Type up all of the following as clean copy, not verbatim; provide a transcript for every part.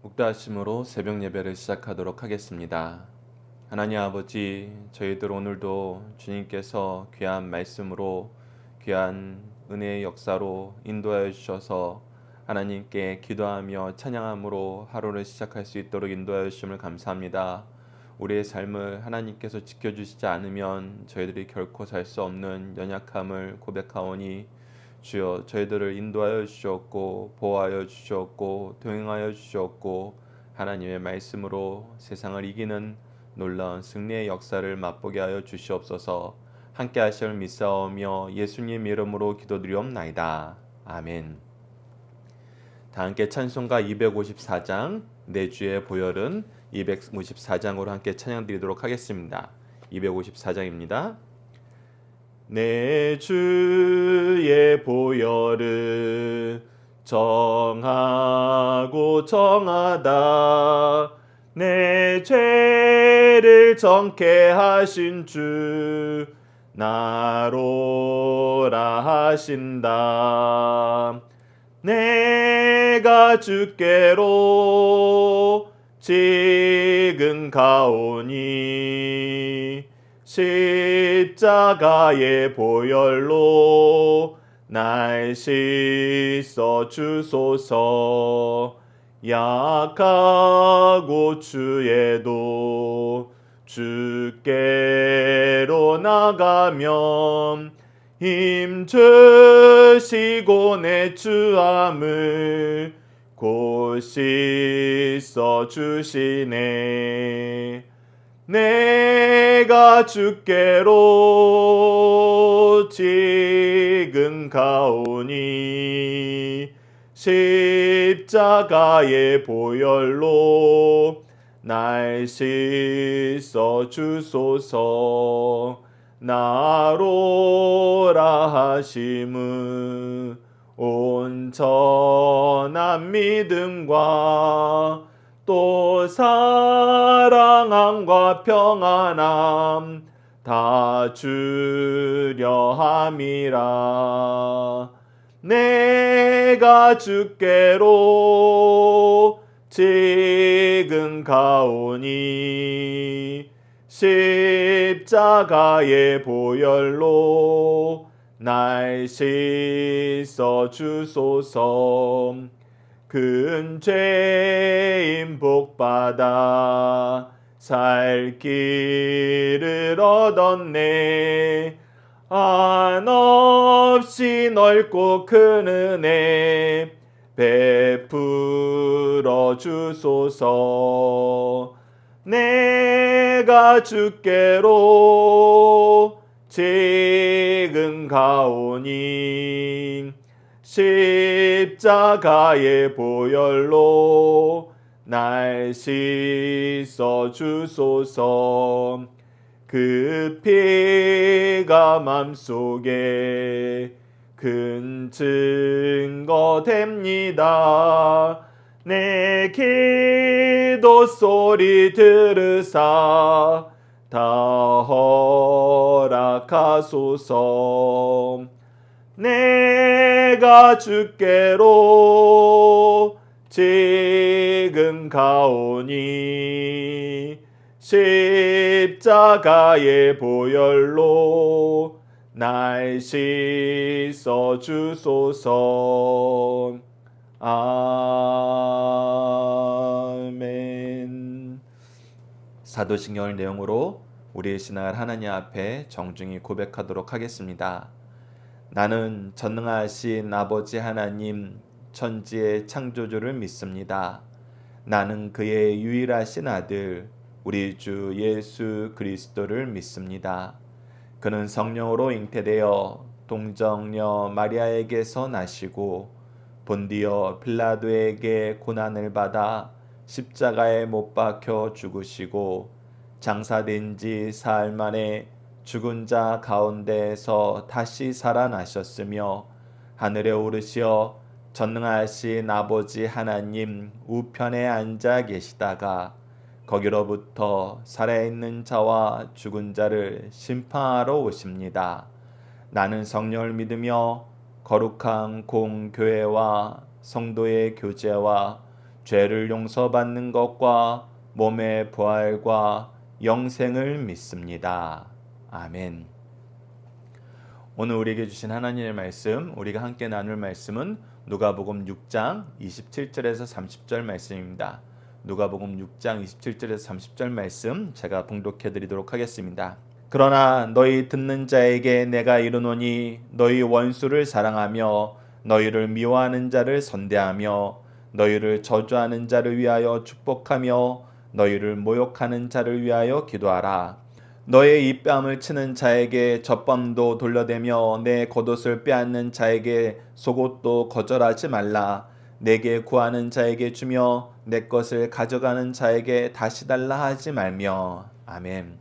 묵다심으로 새벽 예배를 시작하도록 하겠습니다. 하나님 아버지, 저희들 오늘도 주님께서 귀한 말씀으로 귀한 은혜의 역사로 인도하여 주셔서 하나님께 기도하며 찬양함으로 하루를 시작할 수 있도록 인도하여 주심을 감사합니다. 우리의 삶을 하나님께서 지켜주시지 않으면 저희들이 결코 살 수 없는 연약함을 고백하오니 주여, 저희들을 인도하여 주셨고 보호하여 주셨고 동행하여 주셨고 하나님의 말씀으로 세상을 이기는 놀라운 승리의 역사를 맛보게 하여 주시옵소서. 함께 하실 믿사오며 예수님 이름으로 기도드리옵나이다. 아멘. 다 함께 찬송가 254장 내 주의 보혈은 254장으로 함께 찬양드리도록 하겠습니다. 254장입니다. 내 주의 보혈은 정하고 정하다. 내 죄를 정케 하신 주 나로라 하신다. 내가 주께로 지금 가오니 십자가의 보혈로 날 씻어 주소서. 약하고 추해도 주께로 나가면 힘 주시고 내 추함을 곧 씻어 주시네. 내가 주께로 지금 가오니 십자가의 보혈로 날 씻어 주소서. 나로라 하심은 온전한 믿음과 또 사랑함과 평안함 다 주려 함이라. 내가 주께로 지금 가오니 십자가의 보혈로 날 씻어 주소서. 큰 죄인 복받아 살 길을 얻었네. 한없이 넓고 큰 은혜 베풀어 주소서. 내가 주께로 지금 가오니 십자가의 보혈로 날 씻어 주소서. 그 피가 맘속에 큰 증거 됩니다. 내 기도 소리 들으사 다 허락하소서. 내가 주께로 지금 가오니 십자가의 보혈로 날 씻어 주소서. 아멘. 사도신경의 내용으로 우리의 신앙을 하나님 앞에 정중히 고백하도록 하겠습니다. 나는 전능하신 아버지 하나님 천지의 창조주를 믿습니다. 나는 그의 유일하신 아들 우리 주 예수 그리스도를 믿습니다. 그는 성령으로 잉태되어 동정녀 마리아에게서 나시고 본디오 빌라도에게 고난을 받아 십자가에 못 박혀 죽으시고 장사된 지 사흘 만에 죽은 자 가운데에서 다시 살아나셨으며 하늘에 오르시어 전능하신 아버지 하나님 우편에 앉아 계시다가 거기로부터 살아있는 자와 죽은 자를 심판하러 오십니다. 나는 성령을 믿으며 거룩한 공교회와 성도의 교제와 죄를 용서받는 것과 몸의 부활과 영생을 믿습니다. 아멘. 오늘 우리에게 주신 하나님의 말씀, 우리가 함께 나눌 말씀은 누가복음 6장 27절에서 30절 말씀입니다. 누가복음 6장 27절에서 30절 말씀 제가 봉독해 드리도록 하겠습니다. 그러나 너희 듣는 자에게 내가 이르노니 너희 원수를 사랑하며 너희를 미워하는 자를 선대하며 너희를 저주하는 자를 위하여 축복하며 너희를 모욕하는 자를 위하여 기도하라. 너의 입뺨을 치는 자에게 젖밤도 돌려대며 내 겉옷을 빼앗는 자에게 속옷도 거절하지 말라. 내게 구하는 자에게 주며 내 것을 가져가는 자에게 다시 달라 하지 말며. 아멘.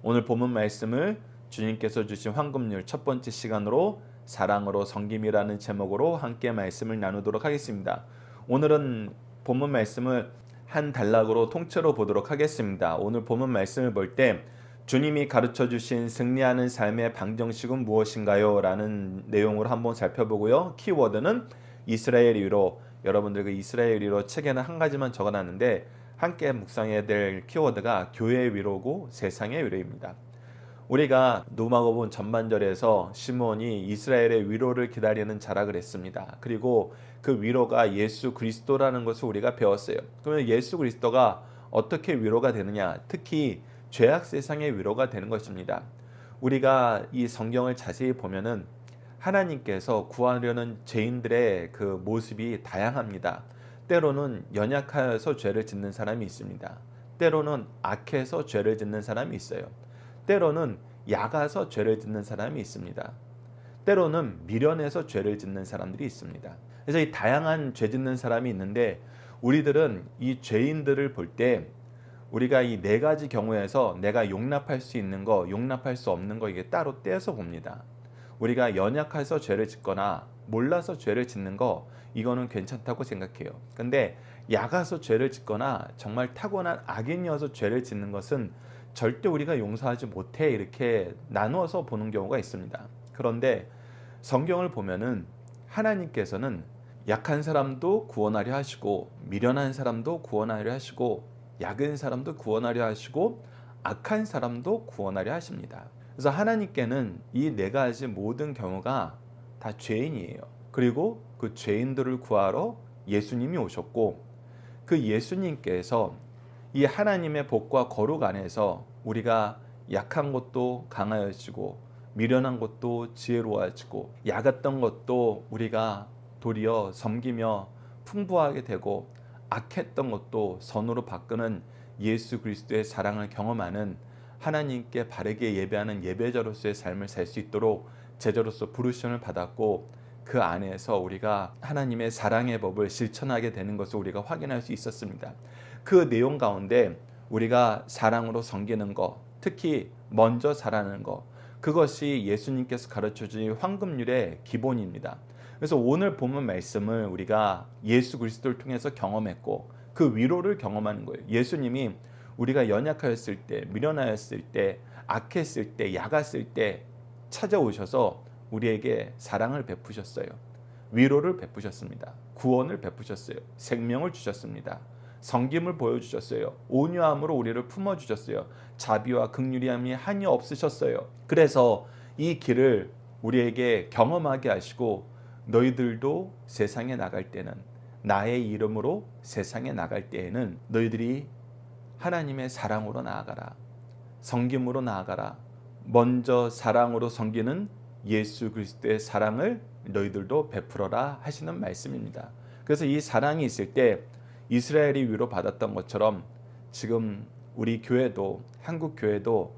오늘 본문 말씀을 주님께서 주신 황금률 첫 번째 시간으로 사랑으로 섬김이라는 제목으로 함께 말씀을 나누도록 하겠습니다. 오늘은 본문 말씀을 한 단락으로 통째로 보도록 하겠습니다. 오늘 본문 말씀을 볼 때 주님이 가르쳐 주신 승리하는 삶의 방정식은 무엇인가요? 라는 내용으로 한번 살펴보고요. 키워드는 이스라엘 위로. 여러분들 그 이스라엘 위로 책에는 한 가지만 적어놨는데 함께 묵상해야 될 키워드가 교회의 위로고 세상의 위로입니다. 우리가 누가복음 전반절에서 시몬이 이스라엘의 위로를 기다리는 자락을 했습니다. 그리고 그 위로가 예수 그리스도라는 것을 우리가 배웠어요. 그러면 예수 그리스도가 어떻게 위로가 되느냐? 특히 죄악 세상의 위로가 되는 것입니다. 우리가 이 성경을 자세히 보면은 하나님께서 구하려는 죄인들의 그 모습이 다양합니다. 때로는 연약하여서 죄를 짓는 사람이 있습니다. 때로는 악해서 죄를 짓는 사람이 있어요. 때로는 약아서 죄를 짓는 사람이 있습니다. 때로는 미련해서 죄를 짓는 사람들이 있습니다. 그래서 이 다양한 죄 짓는 사람이 있는데 우리들은 이 죄인들을 볼 때 우리가 이 네 가지 경우에서 내가 용납할 수 있는 거, 용납할 수 없는 거 이게 따로 떼서 봅니다. 우리가 연약해서 죄를 짓거나 몰라서 죄를 짓는 거 이거는 괜찮다고 생각해요. 근데 약아서 죄를 짓거나 정말 타고난 악인이어서 죄를 짓는 것은 절대 우리가 용서하지 못해 이렇게 나누어서 보는 경우가 있습니다. 그런데 성경을 보면은 하나님께서는 약한 사람도 구원하려 하시고 미련한 사람도 구원하려 하시고 약은 사람도 구원하려 하시고 악한 사람도 구원하려 하십니다. 그래서 하나님께는 이 네 가지 모든 경우가 다 죄인이에요. 그리고 그 죄인들을 구하러 예수님이 오셨고 그 예수님께서 이 하나님의 복과 거룩 안에서 우리가 약한 것도 강하여지고 미련한 것도 지혜로워지고 약했던 것도 우리가 도리어 섬기며 풍부하게 되고 악했던 것도 선으로 바꾸는 예수 그리스도의 사랑을 경험하는 하나님께 바르게 예배하는 예배자로서의 삶을 살 수 있도록 제자로서 부르심을 받았고 그 안에서 우리가 하나님의 사랑의 법을 실천하게 되는 것을 우리가 확인할 수 있었습니다. 그 내용 가운데 우리가 사랑으로 섬기는 것, 특히 먼저 잘하는 것, 그것이 예수님께서 가르쳐주신 황금률의 기본입니다. 그래서 오늘 본문 말씀을 우리가 예수 그리스도를 통해서 경험했고 그 위로를 경험하는 거예요. 예수님이 우리가 연약하였을 때, 미련하였을 때, 악했을 때, 약했을 때 찾아오셔서 우리에게 사랑을 베푸셨어요. 위로를 베푸셨습니다. 구원을 베푸셨어요. 생명을 주셨습니다. 성김을 보여주셨어요. 온유함으로 우리를 품어주셨어요. 자비와 긍휼함이 한이 없으셨어요. 그래서 이 길을 우리에게 경험하게 하시고 너희들도 세상에 나갈 때는 나의 이름으로 세상에 나갈 때에는 너희들이 하나님의 사랑으로 나아가라. 섬김으로 나아가라. 먼저 사랑으로 섬기는 예수 그리스도의 사랑을 너희들도 베풀어라 하시는 말씀입니다. 그래서 이 사랑이 있을 때 이스라엘이 위로받았던 것처럼 지금 우리 교회도 한국 교회도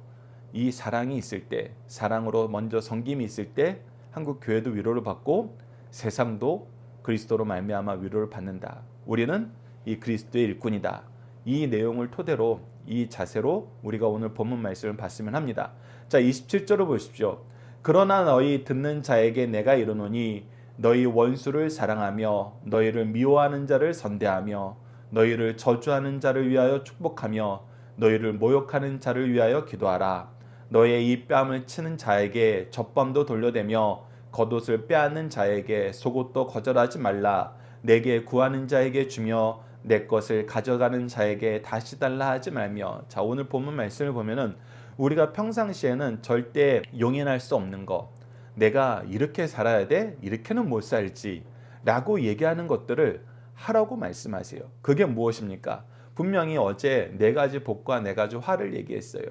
이 사랑이 있을 때 사랑으로 먼저 섬김이 있을 때 한국 교회도 위로를 받고 세상도 그리스도로 말미암아 위로를 받는다. 우리는 이 그리스도의 일꾼이다. 이 내용을 토대로 이 자세로 우리가 오늘 본문 말씀을 봤으면 합니다. 자, 27절을 보십시오. 그러나 너희 듣는 자에게 내가 이르노니 너희 원수를 사랑하며 너희를 미워하는 자를 선대하며 너희를 저주하는 자를 위하여 축복하며 너희를 모욕하는 자를 위하여 기도하라. 너의 이 뺨을 치는 자에게 젖밤도 돌려대며 겉옷을 빼앗는 자에게 속옷도 거절하지 말라. 내게 구하는 자에게 주며 내 것을 가져가는 자에게 다시 달라 하지 말며. 자, 오늘 본문 말씀을 보면은 우리가 평상시에는 절대 용인할 수 없는 것, 내가 이렇게 살아야 돼, 이렇게는 못 살지 라고 얘기하는 것들을 하라고 말씀하세요. 그게 무엇입니까? 분명히 어제 네 가지 복과 네 가지 화를 얘기했어요.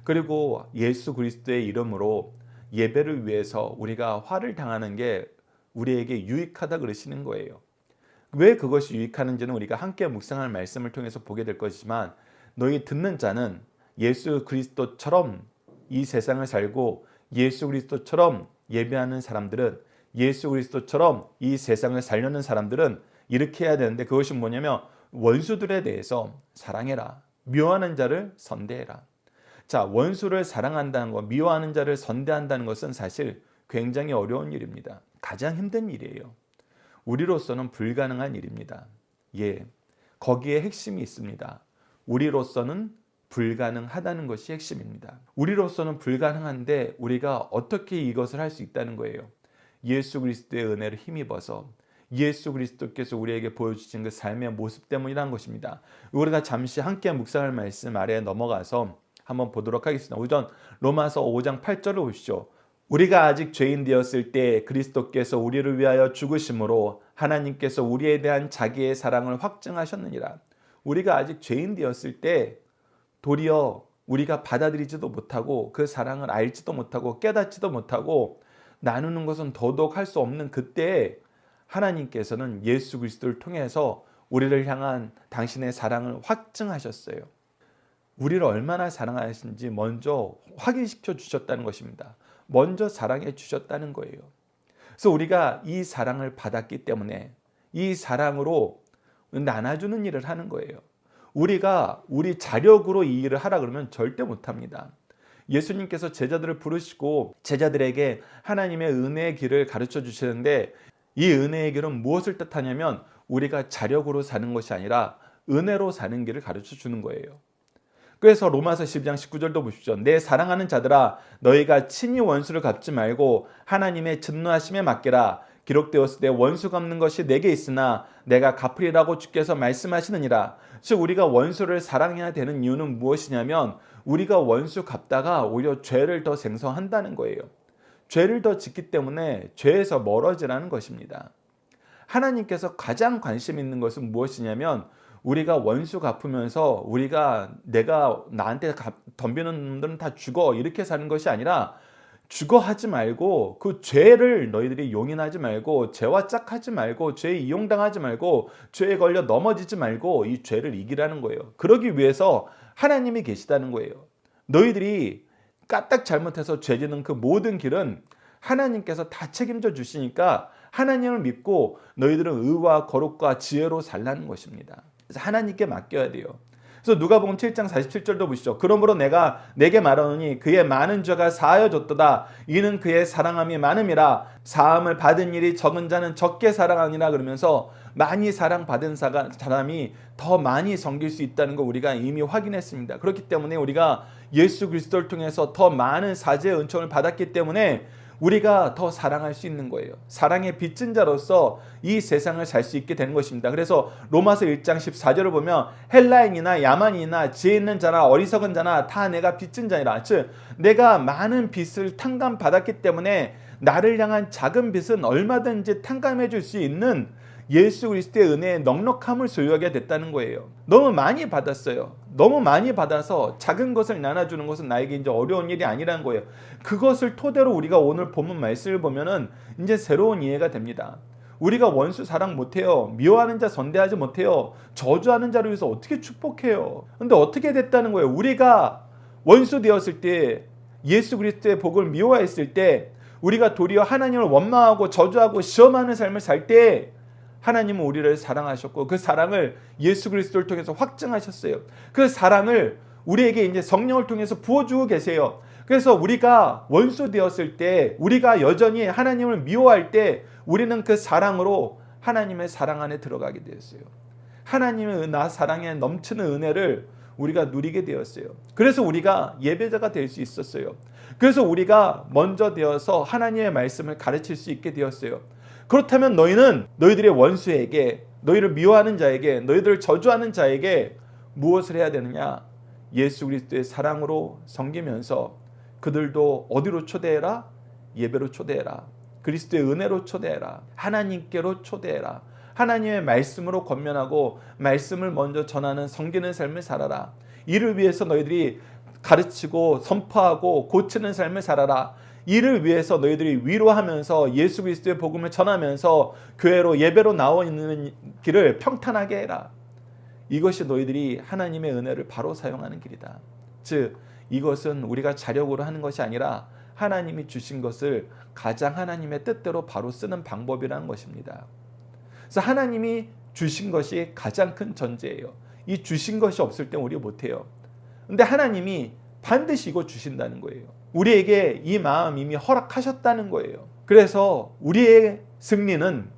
그리고 예수 그리스도의 이름으로 예배를 위해서 우리가 화를 당하는 게 우리에게 유익하다 그러시는 거예요. 왜 그것이 유익하는지는 우리가 함께 묵상할 말씀을 통해서 보게 될 것이지만, 너희 듣는 자는 예수 그리스도처럼 이 세상을 살고 예수 그리스도처럼 예배하는 사람들은, 예수 그리스도처럼 이 세상을 살려는 사람들은 이렇게 해야 되는데, 그것이 뭐냐면 원수들에 대해서 사랑해라. 미워하는 자를 선대해라. 자, 원수를 사랑한다는 것, 미워하는 자를 선대한다는 것은 사실 굉장히 어려운 일입니다. 가장 힘든 일이에요. 우리로서는 불가능한 일입니다. 예, 거기에 핵심이 있습니다. 우리로서는 불가능하다는 것이 핵심입니다. 우리로서는 불가능한데 우리가 어떻게 이것을 할 수 있다는 거예요. 예수 그리스도의 은혜를 힘입어서 예수 그리스도께서 우리에게 보여주신 그 삶의 모습 때문이라는 것입니다. 우리가 잠시 함께 묵상할 말씀 아래에 넘어가서 한번 보도록 하겠습니다. 우선 로마서 5장 8절을 보시죠. 우리가 아직 죄인 되었을 때 그리스도께서 우리를 위하여 죽으심으로 하나님께서 우리에 대한 자기의 사랑을 확증하셨느니라. 우리가 아직 죄인 되었을 때 도리어 우리가 받아들이지도 못하고 그 사랑을 알지도 못하고 깨닫지도 못하고 나누는 것은 더더욱 할 수 없는 그때에 하나님께서는 예수 그리스도를 통해서 우리를 향한 당신의 사랑을 확증하셨어요. 우리를 얼마나 사랑하시는지 먼저 확인시켜 주셨다는 것입니다. 먼저 사랑해 주셨다는 거예요. 그래서 우리가 이 사랑을 받았기 때문에 이 사랑으로 나눠주는 일을 하는 거예요. 우리가 우리 자력으로 이 일을 하라 그러면 절대 못합니다. 예수님께서 제자들을 부르시고 제자들에게 하나님의 은혜의 길을 가르쳐 주시는데, 이 은혜의 길은 무엇을 뜻하냐면 우리가 자력으로 사는 것이 아니라 은혜로 사는 길을 가르쳐 주는 거예요. 그래서 로마서 12장 19절도 보십시오. 내 사랑하는 자들아, 너희가 친히 원수를 갚지 말고 하나님의 진노하심에 맡기라. 기록되었을 때 원수 갚는 것이 내게 있으나 내가 갚으리라고 주께서 말씀하시느니라. 즉 우리가 원수를 사랑해야 되는 이유는 무엇이냐면 우리가 원수 갚다가 오히려 죄를 더 생성한다는 거예요. 죄를 더 짓기 때문에 죄에서 멀어지라는 것입니다. 하나님께서 가장 관심 있는 것은 무엇이냐면 우리가 원수 갚으면서 내가 나한테 덤비는 놈들은 다 죽어 이렇게 사는 것이 아니라, 죽어 하지 말고 그 죄를 너희들이 용인하지 말고 죄와 짝하지 말고 죄에 이용당하지 말고 죄에 걸려 넘어지지 말고 이 죄를 이기라는 거예요. 그러기 위해서 하나님이 계시다는 거예요. 너희들이 까딱 잘못해서 죄 짓는 그 모든 길은 하나님께서 다 책임져 주시니까 하나님을 믿고 너희들은 의와 거룩과 지혜로 살라는 것입니다. 그래서 하나님께 맡겨야 돼요. 그래서 누가복음 7장 47절도 보시죠. 그러므로 내가 내게 말하노니 그의 많은 죄가 사하여졌도다. 이는 그의 사랑함이 많음이라. 사함을 받은 일이 적은 자는 적게 사랑하니라. 그러면서 많이 사랑받은 사람이 더 많이 섬길 수 있다는 거 우리가 이미 확인했습니다. 그렇기 때문에 우리가 예수 그리스도를 통해서 더 많은 사죄의 은총을 받았기 때문에 우리가 더 사랑할 수 있는 거예요. 사랑의 빚진 자로서 이 세상을 살 수 있게 되는 것입니다. 그래서 로마서 1장 14절을 보면 헬라인이나 야만인이나 지혜 있는 자나 어리석은 자나 다 내가 빚진 자니라. 즉 내가 많은 빚을 탕감받았기 때문에 나를 향한 작은 빚은 얼마든지 탕감해 줄 수 있는 예수 그리스도의 은혜의 넉넉함을 소유하게 됐다는 거예요. 너무 많이 받았어요. 너무 많이 받아서 작은 것을 나눠주는 것은 나에게 이제 어려운 일이 아니라는 거예요. 그것을 토대로 우리가 오늘 본문 말씀을 보면은 이제 새로운 이해가 됩니다. 우리가 원수 사랑 못해요. 미워하는 자 선대하지 못해요. 저주하는 자를 위해서 어떻게 축복해요? 근데 어떻게 됐다는 거예요? 우리가 원수 되었을 때, 예수 그리스도의 복을 미워했을 때, 우리가 도리어 하나님을 원망하고 저주하고 시험하는 삶을 살 때 하나님은 우리를 사랑하셨고 그 사랑을 예수 그리스도를 통해서 확증하셨어요. 그 사랑을 우리에게 이제 성령을 통해서 부어주고 계세요. 그래서 우리가 원수 되었을 때, 우리가 여전히 하나님을 미워할 때 우리는 그 사랑으로 하나님의 사랑 안에 들어가게 되었어요. 하나님의 사랑에 넘치는 은혜를 우리가 누리게 되었어요. 그래서 우리가 예배자가 될 수 있었어요. 그래서 우리가 먼저 되어서 하나님의 말씀을 가르칠 수 있게 되었어요. 그렇다면 너희들의 원수에게 너희를 미워하는 자에게, 너희들을 저주하는 자에게 무엇을 해야 되느냐? 예수 그리스도의 사랑으로 섬기면서 그들도 어디로 초대해라? 예배로 초대해라. 그리스도의 은혜로 초대해라. 하나님께로 초대해라. 하나님의 말씀으로 권면하고 말씀을 먼저 전하는 섬기는 삶을 살아라. 이를 위해서 너희들이 가르치고 선포하고 고치는 삶을 살아라. 이를 위해서 너희들이 위로하면서 예수 그리스도의 복음을 전하면서 교회로 예배로 나와 있는 길을 평탄하게 해라. 이것이 너희들이 하나님의 은혜를 바로 사용하는 길이다. 즉 이것은 우리가 자력으로 하는 것이 아니라 하나님이 주신 것을 가장 하나님의 뜻대로 바로 쓰는 방법이라는 것입니다. 그래서 하나님이 주신 것이 가장 큰 전제예요. 이 주신 것이 없을 때 우리 못해요. 근데 하나님이 반드시 이거 주신다는 거예요. 우리에게 이 마음 이미 허락하셨다는 거예요. 그래서 우리의 승리는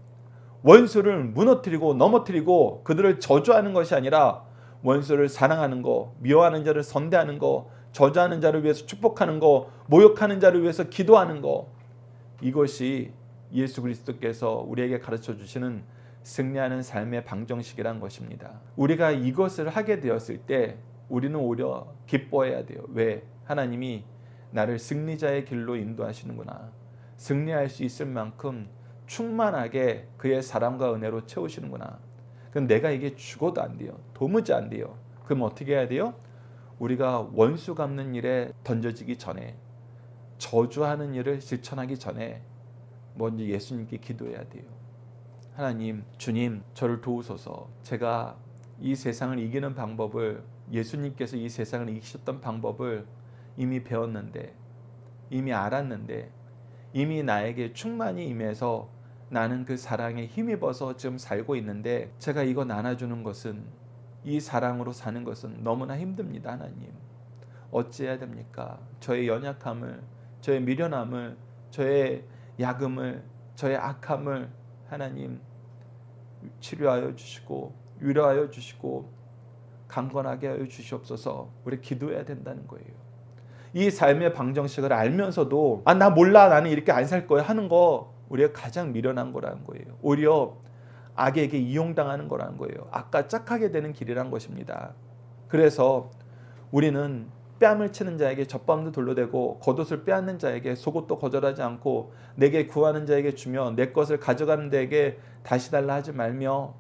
원수를 무너뜨리고 넘어뜨리고 그들을 저주하는 것이 아니라 원수를 사랑하는 거, 미워하는 자를 선대하는 거, 저주하는 자를 위해서 축복하는 거, 모욕하는 자를 위해서 기도하는 거, 이것이 예수 그리스도께서 우리에게 가르쳐 주시는 승리하는 삶의 방정식이란 것입니다. 우리가 이것을 하게 되었을 때 우리는 오히려 기뻐해야 돼요. 왜? 하나님이 나를 승리자의 길로 인도하시는구나. 승리할 수 있을 만큼 충만하게 그의 사랑과 은혜로 채우시는구나. 그럼 내가 이게 죽어도 안 돼요. 도무지 안 돼요. 그럼 어떻게 해야 돼요? 우리가 원수 갚는 일에 던져지기 전에, 저주하는 일을 실천하기 전에 먼저 예수님께 기도해야 돼요. 하나님, 주님, 저를 도우소서. 제가 이 세상을 이기는 방법을, 예수님께서 이 세상을 이기셨던 방법을 이미 배웠는데, 이미 알았는데, 이미 나에게 충만히 임해서 나는 그 사랑에 힘입어서 지금 살고 있는데, 제가 이거 나눠주는 것은, 이 사랑으로 사는 것은 너무나 힘듭니다. 하나님, 어찌해야 됩니까? 저의 연약함을, 저의 미련함을, 저의 야금을, 저의 악함을 하나님 치료하여 주시고 위로하여 주시고 강건하게 하여 주시옵소서. 우리 기도해야 된다는 거예요. 이 삶의 방정식을 알면서도 나 몰라, 나는 이렇게 안 살 거야 하는 거, 우리가 가장 미련한 거라는 거예요. 오히려 악에게 이용당하는 거라는 거예요. 악과 짝하게 되는 길이란 것입니다. 그래서 우리는 뺨을 치는 자에게 젖밤도 돌려대고 겉옷을 빼앗는 자에게 속옷도 거절하지 않고 내게 구하는 자에게 주며 내 것을 가져가는 자에게 다시 달라 하지 말며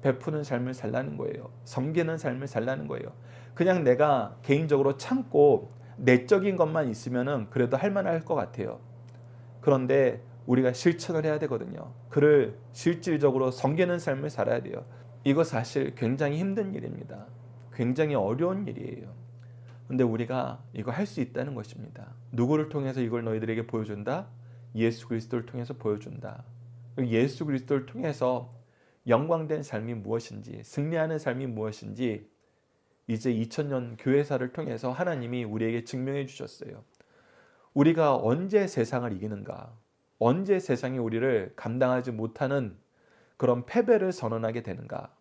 베푸는 삶을 살라는 거예요. 섬기는 삶을 살라는 거예요. 그냥 내가 개인적으로 참고 내적인 것만 있으면은 그래도 할만할 것 같아요. 그런데 우리가 실천을 해야 되거든요. 그를 실질적으로 섬기는 삶을 살아야 돼요. 이거 사실 굉장히 힘든 일입니다. 굉장히 어려운 일이에요. 근데 우리가 이거 할 수 있다는 것입니다. 누구를 통해서 이걸 너희들에게 보여준다? 예수 그리스도를 통해서 보여준다. 예수 그리스도를 통해서 영광된 삶이 무엇인지, 승리하는 삶이 무엇인지 이제 2000년 교회사를 통해서 하나님이 우리에게 증명해 주셨어요. 우리가 언제 세상을 이기는가? 언제 세상이 우리를 감당하지 못하는 그런 패배를 선언하게 되는가?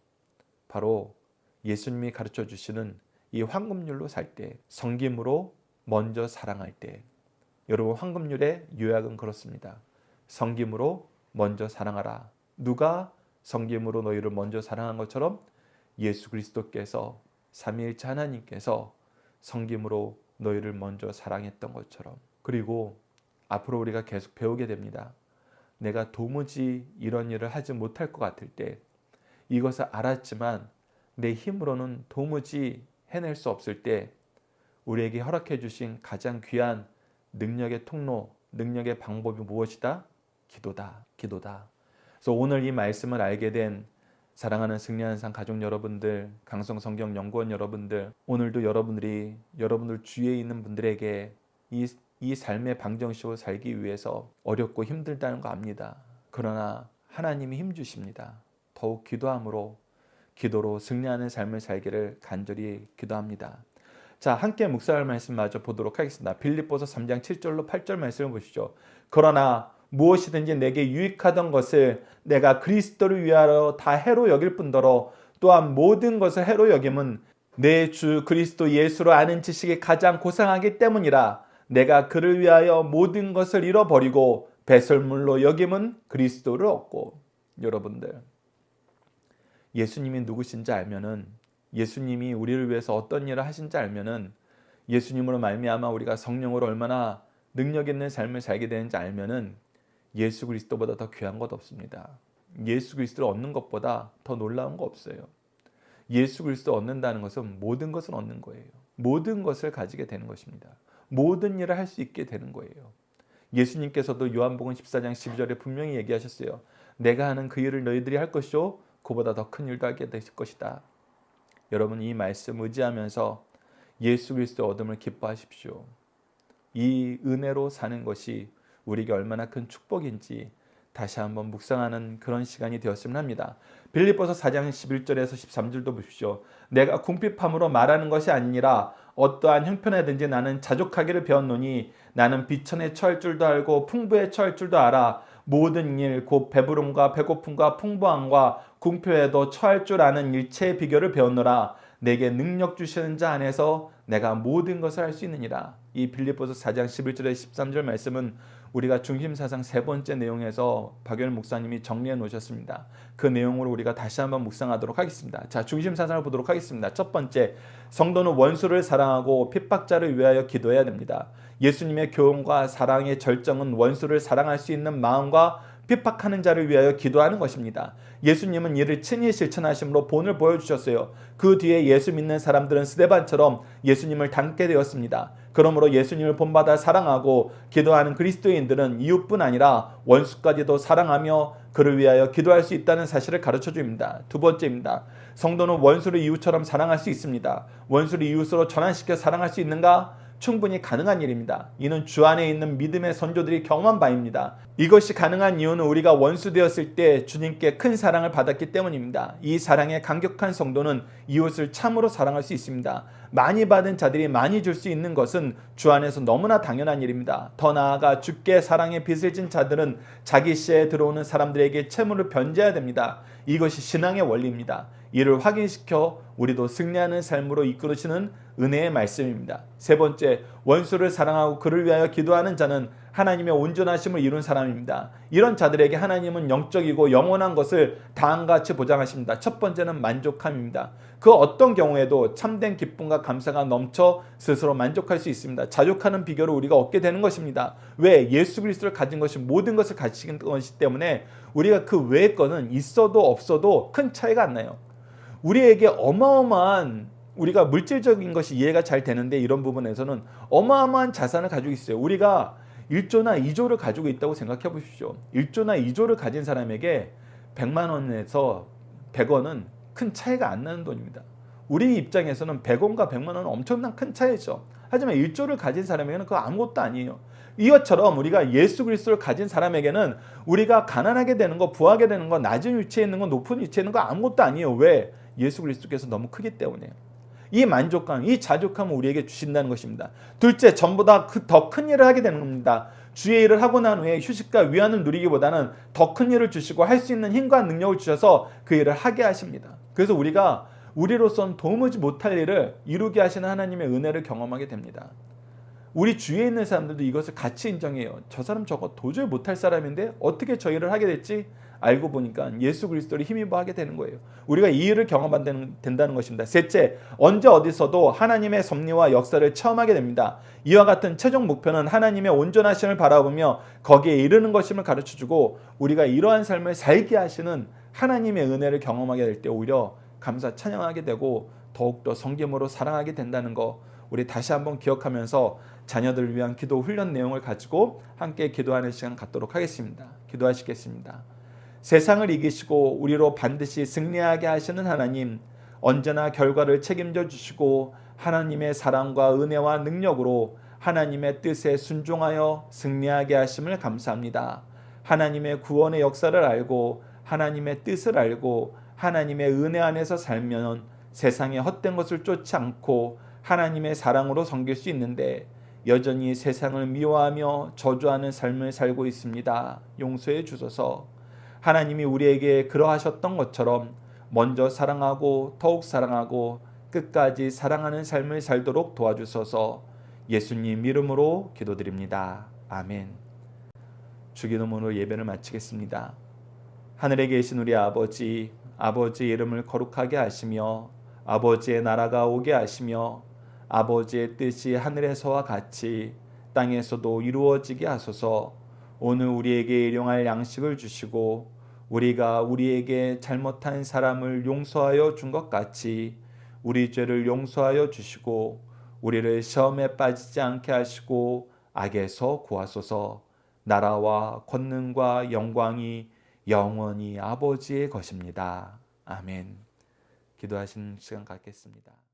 바로 예수님이 가르쳐 주시는 이 황금률로 살 때, 섬김으로 먼저 사랑할 때. 여러분, 황금률의 요약은 그렇습니다. 섬김으로 먼저 사랑하라. 누가 섬김으로 너희를 먼저 사랑한 것처럼 예수 그리스도께서, 삼위일체 하나님께서 섬김으로 너희를 먼저 사랑했던 것처럼. 그리고 앞으로 우리가 계속 배우게 됩니다. 내가 도무지 이런 일을 하지 못할 것 같을 때, 이것을 알았지만 내 힘으로는 도무지 해낼 수 없을 때 우리에게 허락해 주신 가장 귀한 능력의 통로, 능력의 방법이 무엇이다? 기도다. 기도다. 그래서 오늘 이 말씀을 알게 된 사랑하는 승리하는 삶 가족 여러분들, 강성성경 연구원 여러분들, 오늘도 여러분들 주위에 있는 분들에게 이 삶의 방정식으로 살기 위해서 어렵고 힘들다는 거 압니다. 그러나 하나님이 힘 주십니다. 더욱 기도로 승리하는 삶을 살기를 간절히 기도합니다. 자, 함께 묵상할 말씀 마저 보도록 하겠습니다. 빌립보서 3장 7절로 8절 말씀을 보시죠. 그러나 무엇이든지 내게 유익하던 것을 내가 그리스도를 위하여 다 해로 여길 뿐더러 또한 모든 것을 해로 여김은 내 주 그리스도 예수로 아는 지식이 가장 고상하기 때문이라. 내가 그를 위하여 모든 것을 잃어버리고 배설물로 여김은 그리스도를 얻고. 여러분들, 예수님이 누구신지 알면은, 예수님이 우리를 위해서 어떤 일을 하신지 알면은, 예수님으로 말미암아 우리가 성령으로 얼마나 능력 있는 삶을 살게 되는지 알면은 예수 그리스도보다 더 귀한 것 없습니다. 예수 그리스도를 얻는 것보다 더 놀라운 거 없어요. 예수 그리스도 얻는다는 것은 모든 것을 얻는 거예요. 모든 것을 가지게 되는 것입니다. 모든 일을 할 수 있게 되는 거예요. 예수님께서도 요한복음 14장 12절에 분명히 얘기하셨어요. 내가 하는 그 일을 너희들이 할 것이요 그보다 더 큰 일도 하게 되실 것이다. 여러분, 이 말씀 의지하면서 예수 그리스도 얻음을 기뻐하십시오. 이 은혜로 사는 것이 우리에게 얼마나 큰 축복인지 다시 한번 묵상하는 그런 시간이 되었으면 합니다. 빌립보서 4장 11절에서 13절도 보십시오. 내가 궁핍함으로 말하는 것이 아니라 어떠한 형편에든지 나는 자족하기를 배웠노니 나는 비천에 처할 줄도 알고 풍부에 처할 줄도 알아. 모든 일 곧 배부름과 배고픔과 풍부함과 궁핍에도 처할 줄 아는 일체의 비결을 배웠노라. 내게 능력 주시는 자 안에서 내가 모든 것을 할 수 있느니라. 이 빌립보서 4장 11절에 13절 말씀은 우리가 중심사상 세 번째 내용에서 박열 목사님이 정리해 놓으셨습니다. 그 내용으로 우리가 다시 한번 묵상하도록 하겠습니다. 자, 중심사상을 보도록 하겠습니다. 첫 번째, 성도는 원수를 사랑하고 핍박자를 위하여 기도해야 됩니다. 예수님의 교훈과 사랑의 절정은 원수를 사랑할 수 있는 마음과 핍박하는 자를 위하여 기도하는 것입니다. 예수님은 이를 친히 실천하심으로 본을 보여주셨어요. 그 뒤에 예수 믿는 사람들은 스데반처럼 예수님을 닮게 되었습니다. 그러므로 예수님을 본받아 사랑하고 기도하는 그리스도인들은 이웃뿐 아니라 원수까지도 사랑하며 그를 위하여 기도할 수 있다는 사실을 가르쳐 줍니다. 두 번째입니다. 성도는 원수를 이웃처럼 사랑할 수 있습니다. 원수를 이웃으로 전환시켜 사랑할 수 있는가? 충분히 가능한 일입니다. 이는 주 안에 있는 믿음의 선조들이 경험한 바입니다. 이것이 가능한 이유는 우리가 원수 되었을 때 주님께 큰 사랑을 받았기 때문입니다. 이 사랑에 감격한 성도는 이웃을 참으로 사랑할 수 있습니다. 많이 받은 자들이 많이 줄 수 있는 것은 주 안에서 너무나 당연한 일입니다. 더 나아가 주께 사랑의 빚을 진 자들은 자기 시에 들어오는 사람들에게 채무를 변제해야 됩니다. 이것이 신앙의 원리입니다. 이를 확인시켜 우리도 승리하는 삶으로 이끌으시는 은혜의 말씀입니다. 세 번째, 원수를 사랑하고 그를 위하여 기도하는 자는 하나님의 온전하심을 이룬 사람입니다. 이런 자들에게 하나님은 영적이고 영원한 것을 다음같이 보장하십니다. 첫 번째는 만족함입니다. 그 어떤 경우에도 참된 기쁨과 감사가 넘쳐 스스로 만족할 수 있습니다. 자족하는 비결을 우리가 얻게 되는 것입니다. 왜? 예수 그리스도를 가진 것이 모든 것을 가진 것이기 때문에 우리가 그 외의 거는 있어도 없어도 큰 차이가 안 나요. 우리에게 어마어마한, 우리가 물질적인 것이 이해가 잘 되는데 이런 부분에서는 어마어마한 자산을 가지고 있어요. 우리가 1조나 2조를 가지고 있다고 생각해 보십시오. 1조나 2조를 가진 사람에게 100만 원에서 100원은 큰 차이가 안 나는 돈입니다. 우리 입장에서는 100원과 100만 원은 엄청난 큰 차이죠. 하지만 1조를 가진 사람에게는 그거 아무것도 아니에요. 이것처럼 우리가 예수 그리스도를 가진 사람에게는 우리가 가난하게 되는 거, 부하게 되는 거, 낮은 위치에 있는 거, 높은 위치에 있는 거 아무것도 아니에요. 왜? 예수 그리스도께서 너무 크기 때문에. 이 만족감, 이 자족감을 우리에게 주신다는 것입니다. 둘째, 전보다 더 큰 일을 하게 되는 겁니다. 주의 일을 하고 난 후에 휴식과 위안을 누리기보다는 더 큰 일을 주시고 할 수 있는 힘과 능력을 주셔서 그 일을 하게 하십니다. 그래서 우리가 우리로선 도무지 못할 일을 이루게 하시는 하나님의 은혜를 경험하게 됩니다. 우리 주위에 있는 사람들도 이것을 같이 인정해요. 저 사람 저거 도저히 못할 사람인데 어떻게 저 일을 하게 됐지? 알고 보니까 예수 그리스도를 힘입어 하게 되는 거예요. 우리가 이 일을 경험한다는 것입니다. 셋째, 언제 어디서도 하나님의 섭리와 역사를 체험하게 됩니다. 이와 같은 최종 목표는 하나님의 온전하심을 바라보며 거기에 이르는 것임을 가르쳐주고 우리가 이러한 삶을 살게 하시는 하나님의 은혜를 경험하게 될 때 오히려 감사 찬양하게 되고 더욱더 성김으로 사랑하게 된다는 거, 우리 다시 한번 기억하면서 자녀들을 위한 기도 훈련 내용을 가지고 함께 기도하는 시간 갖도록 하겠습니다. 기도하시겠습니다. 세상을 이기시고 우리로 반드시 승리하게 하시는 하나님, 언제나 결과를 책임져 주시고 하나님의 사랑과 은혜와 능력으로 하나님의 뜻에 순종하여 승리하게 하심을 감사합니다. 하나님의 구원의 역사를 알고 하나님의 뜻을 알고 하나님의 은혜 안에서 살면 세상의 헛된 것을 쫓지 않고 하나님의 사랑으로 섬길 수 있는데 여전히 세상을 미워하며 저주하는 삶을 살고 있습니다. 용서해 주소서. 하나님이 우리에게 그러하셨던 것처럼 먼저 사랑하고 더욱 사랑하고 끝까지 사랑하는 삶을 살도록 도와주소서. 예수님 이름으로 기도드립니다. 아멘. 주기도문으로 예배를 마치겠습니다. 하늘에 계신 우리 아버지, 아버지의 이름을 거룩하게 하시며 아버지의 나라가 오게 하시며 아버지의 뜻이 하늘에서와 같이 땅에서도 이루어지게 하소서. 오늘 우리에게 일용할 양식을 주시고 우리가 우리에게 잘못한 사람을 용서하여 준 것 같이 우리 죄를 용서하여 주시고 우리를 시험에 빠지지 않게 하시고 악에서 구하소서. 나라와 권능과 영광이 영원히 아버지의 것입니다. 아멘. 기도하시는 시간 갖겠습니다.